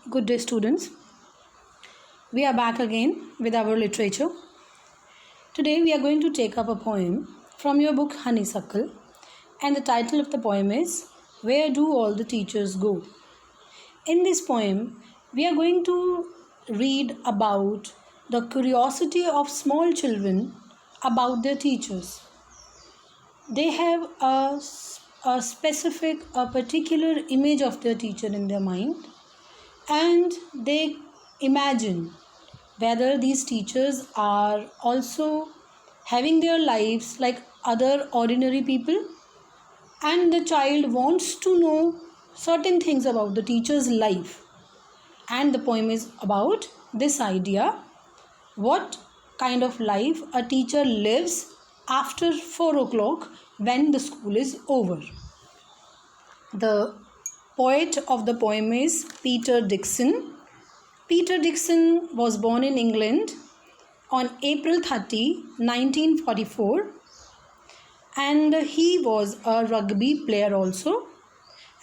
Good day, students. We are back again with our literature. Today we are going to take up a poem from your book Honeysuckle, and the title of the poem is Where Do All the Teachers Go? In this poem, we are going to read about the curiosity of small children about their teachers. They have a particular image of their teacher in their mind, and they imagine whether these teachers are also having their lives like other ordinary people, and the child wants to know certain things about the teacher's life. And the poem is about this idea: what kind of life a teacher lives after 4 o'clock when the school is over. The poet of the poem is Peter Dickson. Peter Dickson was born in England on April 30, 1944, and he was a rugby player also.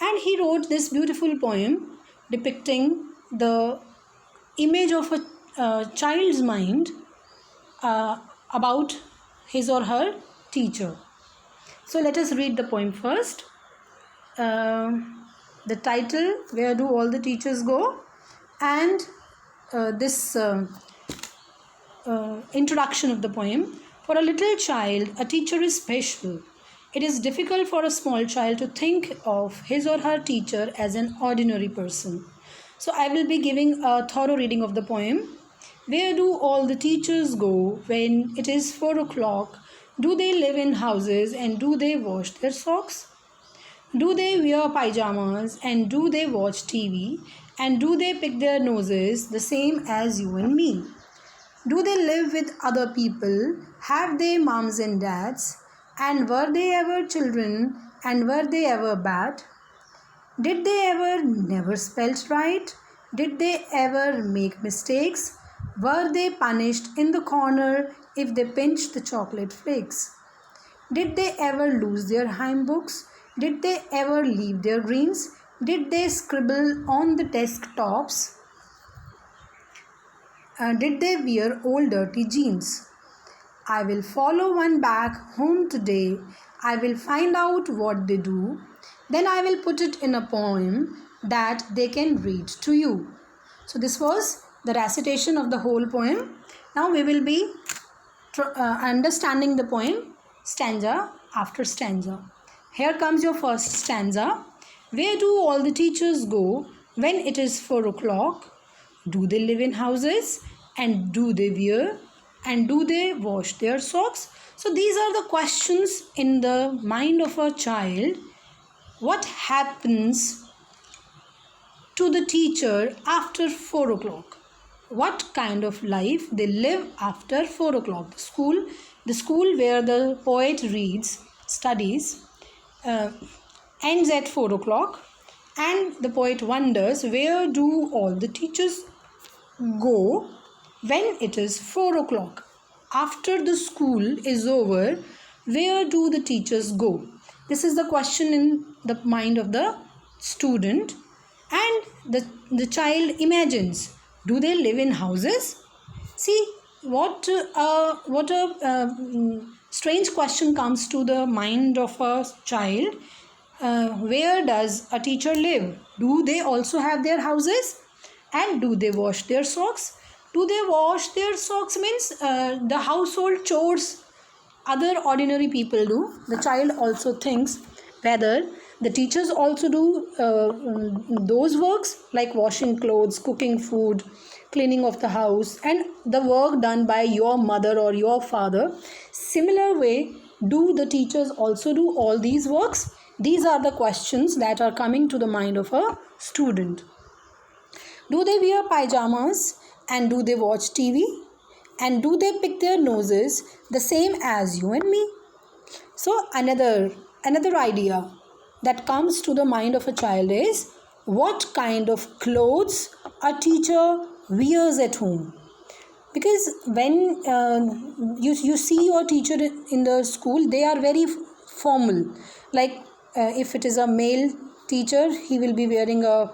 And he wrote this beautiful poem depicting the image of a child's mind about his or her teacher. So let us read the poem first. The title, Where Do All the Teachers Go? And this introduction of the poem. For a little child, a teacher is special. It is difficult for a small child to think of his or her teacher as an ordinary person. So I will be giving a thorough reading of the poem. Where do all the teachers go when it is 4 o'clock? Do they live in houses, and do they wash their socks? Do they wear pyjamas, and do they watch TV, and do they pick their noses the same as you and me? Do they live with other people? Have they moms and dads? And were they ever children, and were they ever bad? Did they ever never spelt right? Did they ever make mistakes? Were they punished in the corner if they pinched the chocolate flakes? Did they ever lose their hymn books? Did they ever leave their greens? Did they scribble on the desktops? Did they wear old dirty jeans? I will follow one back home today. I will find out what they do. Then I will put it in a poem that they can read to you. So this was the recitation of the whole poem. Now we will be understanding the poem stanza after stanza. Here comes your first stanza. Where do all the teachers go when it is 4 o'clock? Do they live in houses, and do they wear, and do they wash their socks? So these are the questions in the mind of a child. What happens to the teacher after 4 o'clock? What kind of life they live after 4 o'clock? The school where the poet studies, ends at 4 o'clock, and the poet wonders, where do all the teachers go when it is 4 o'clock? After the school is over, where do the teachers go? This is the question in the mind of the student, and the child imagines, do they live in houses? See what a strange question comes to the mind of a child. Where does a teacher live? Do they also have their houses? And do they wash their socks? Do they wash their socks means the household chores other ordinary people do. The child also thinks whether the teachers also do those works like washing clothes, cooking food, cleaning of the house, and the work done by your mother or your father. Similar way, do the teachers also do all these works? These are the questions that are coming to the mind of a student. Do they wear pyjamas, and do they watch TV, and do they pick their noses the same as you and me? So another idea that comes to the mind of a child is, what kind of clothes a teacher wears at home? Because when you see your teacher in the school, they are very formal. Like if it is a male teacher, he will be wearing a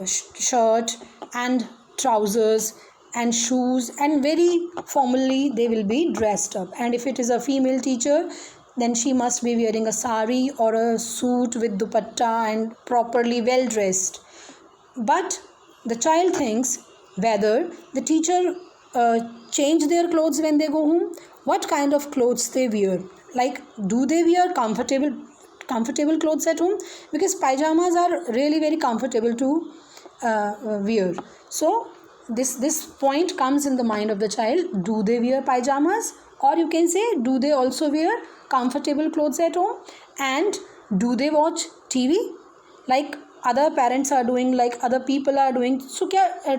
shirt and trousers and shoes, and very formally they will be dressed up. And if it is a female teacher, then she must be wearing a sari or a suit with dupatta and properly well dressed. But the child thinks whether the teacher change their clothes when they go home, what kind of clothes they wear, like do they wear comfortable clothes at home, because pajamas are really very comfortable to wear. So this point comes in the mind of the child, do they wear pajamas, or you can say do they also wear comfortable clothes at home, and do they watch TV like other parents are doing, like other people are doing. So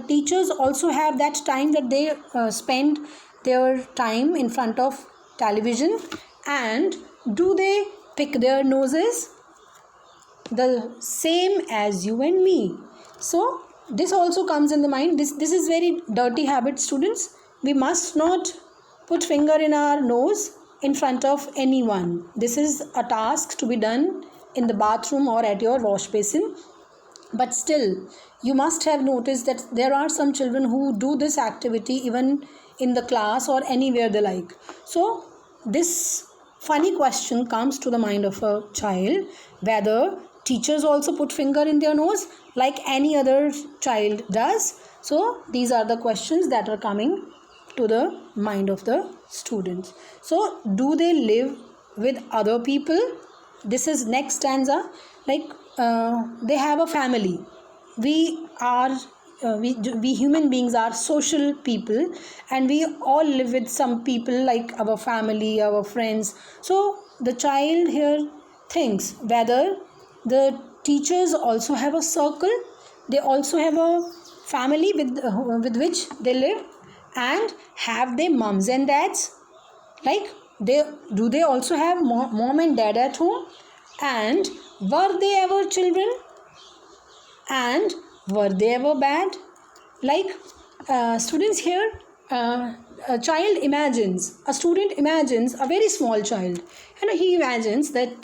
teachers also have that time that they spend their time in front of television, and do they pick their noses the same as you and me? So this also comes in the mind. This is very dirty habit, students. We must not put finger in our nose in front of anyone. This is a task to be done in the bathroom or at your wash basin. But still, you must have noticed that there are some children who do this activity even in the class or anywhere they like. So this funny question comes to the mind of a child, whether teachers also put finger in their nose like any other child does. So these are the questions that are coming to the mind of the students. So do they live with other people? This is next stanza. Like they have a family. We human beings are social people, and we all live with some people like our family, our friends. So the child here thinks whether the teachers also have a circle, they also have a family with which they live, and have they mums and dads, like they also have mom and dad at home, and were they ever children, and were they ever bad? Like students here, a student imagines a very small child, and he imagines that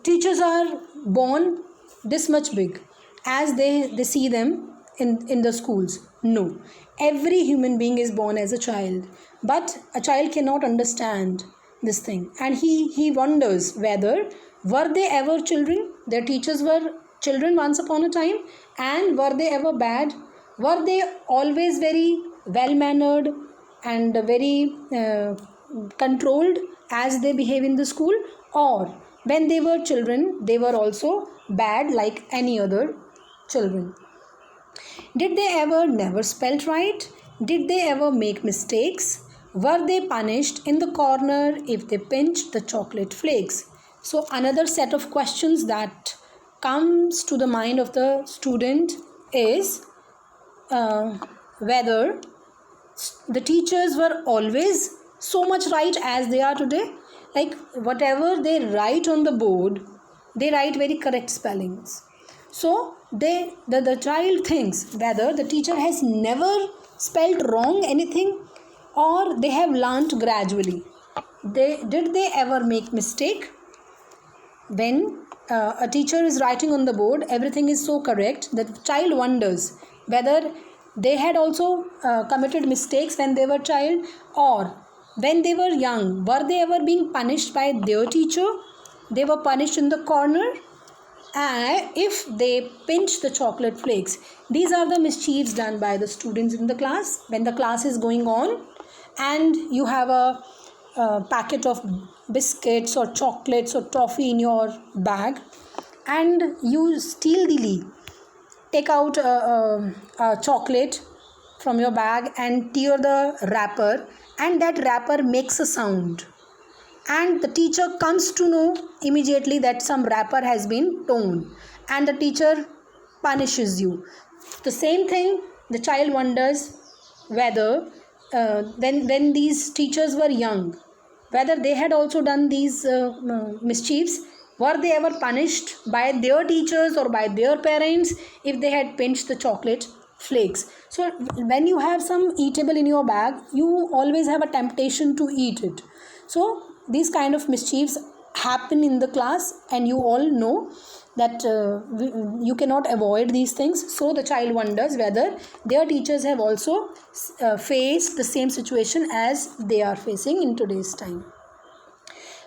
teachers are born this much big as they see them in the schools. No, every human being is born as a child, but a child cannot understand this thing, and he wonders whether were they ever children, their teachers were children once upon a time, and were they ever bad, were they always very well mannered and very controlled as they behave in the school, or when they were children they were also bad like any other children. Did they ever never spelt right? Did they ever make mistakes? Were they punished in the corner if they pinched the chocolate flakes? So another set of questions that comes to the mind of the student is whether the teachers were always so much right as they are today. Like whatever they write on the board, they write very correct spellings. So the child thinks whether the teacher has never spelled wrong anything, or they have learnt gradually. Did they ever make mistake? When a teacher is writing on the board, everything is so correct that the child wonders whether they had also committed mistakes when they were child, or when they were young, were they ever being punished by their teacher? They were punished in the corner, and if they pinch the chocolate flakes. These are the mischiefs done by the students in the class when the class is going on, and you have a packet of biscuits or chocolates or toffee in your bag, and you stealthily take out a chocolate from your bag and tear the wrapper, and that wrapper makes a sound, and the teacher comes to know immediately that some wrapper has been torn, and the teacher punishes you. The same thing the child wonders whether when these teachers were young, whether they had also done these mischiefs. Were they ever punished by their teachers or by their parents if they had pinched the chocolate flakes? So when you have some eatable in your bag, you always have a temptation to eat it. So these kind of mischiefs happen in the class, and you all know that you cannot avoid these things. So the child wonders whether their teachers have also faced the same situation as they are facing in today's time.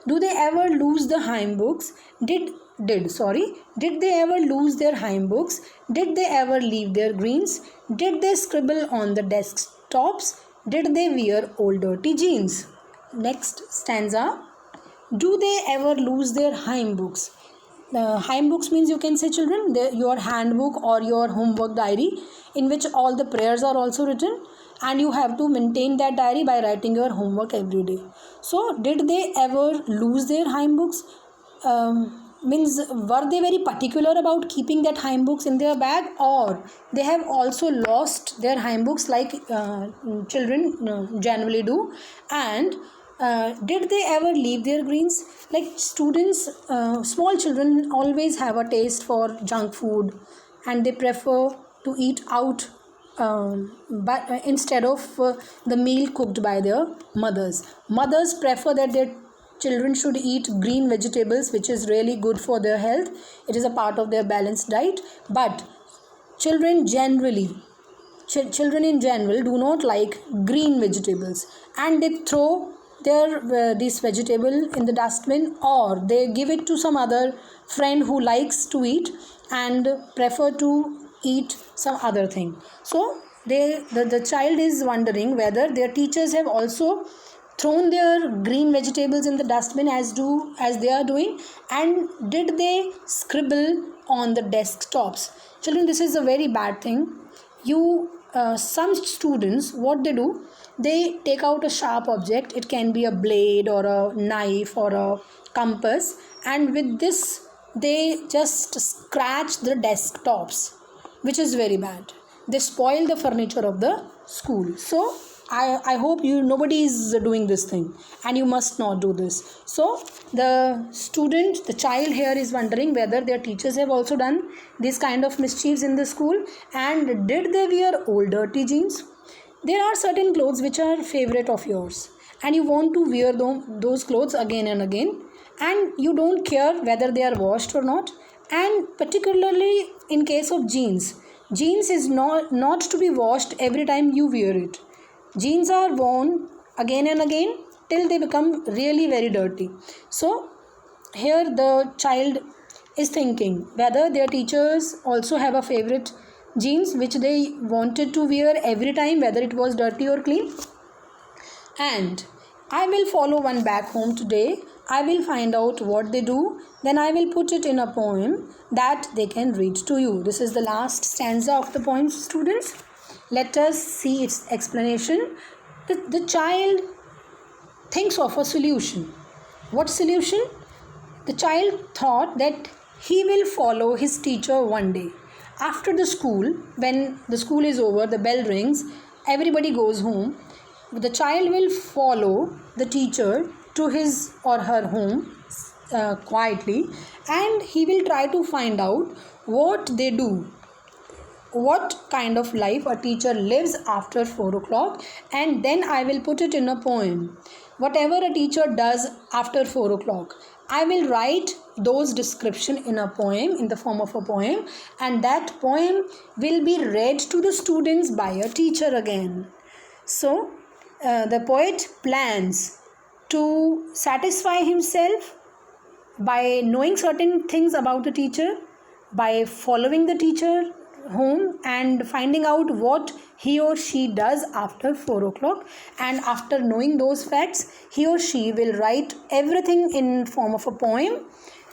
Do they ever lose the hymn books? Did they ever lose their hymn books? Did they ever leave their greens? Did they scribble on the desktops? Did they wear old dirty jeans? Next stanza. Do they ever lose their hymn books? Hymn books means, you can say, children, your handbook or your homework diary, in which all the prayers are also written, and you have to maintain that diary by writing your homework every day. So did they ever lose their hymn books? Means, were they very particular about keeping that hymn books in their bag, or they have also lost their hymn books like children generally do? And did they ever leave their greens? Like students, small children always have a taste for junk food, and they prefer to eat out, but instead of the meal cooked by their mothers prefer that their children should eat green vegetables, which is really good for their health. It is a part of their balanced diet. But children in general do not like green vegetables, and they throw this vegetable in the dustbin, or they give it to some other friend who likes to eat and prefer to eat some other thing. So the child is wondering whether their teachers have also thrown their green vegetables in the dustbin as they are doing, and did they scribble on the desktops? Children, this is a very bad thing. Some students, what they do, they take out a sharp object. It can be a blade or a knife or a compass, and with this they just scratch the desktops, which is very bad. They spoil the furniture of the school. So I hope nobody is doing this thing, and you must not do this. So the child here is wondering whether their teachers have also done this kind of mischiefs in the school, and did they wear old dirty jeans? There are certain clothes which are favorite of yours, and you want to wear those clothes again and again, and you don't care whether they are washed or not. And particularly in case of jeans is not to be washed every time you wear it. Jeans are worn again and again till they become really very dirty. So here the child is thinking whether their teachers also have a favorite jeans which they wanted to wear every time, whether it was dirty or clean. And I will follow one back home today. I will find out what they do. Then I will put it in a poem that they can read to you. This is the last stanza of the poem, students. Let us see its explanation. The child thinks of a solution. What solution? The child thought that he will follow his teacher one day. After the school, when the school is over, the bell rings, everybody goes home. The child will follow the teacher to his or her home quietly, and he will try to find out what they do, what kind of life a teacher lives after 4 o'clock, and then I will put it in a poem. Whatever a teacher does after 4 o'clock, I will write those description in a poem, in the form of a poem, and that poem will be read to the students by a teacher again. So the poet plans to satisfy himself by knowing certain things about the teacher, by following the teacher home and finding out what he or she does after 4 o'clock, and after knowing those facts, he or she will write everything in form of a poem,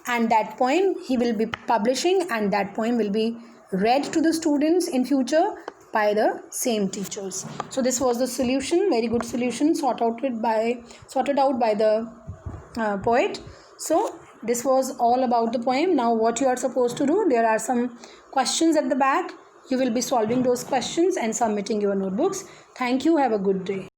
and that poem he will be publishing, and that poem will be read to the students in future by the same teachers. So this was the solution, very good solution sorted out by the poet. So this was all about the poem. Now what you are supposed to do, there are some questions at the back. You will be solving those questions and submitting your notebooks. Thank you. Have a good day.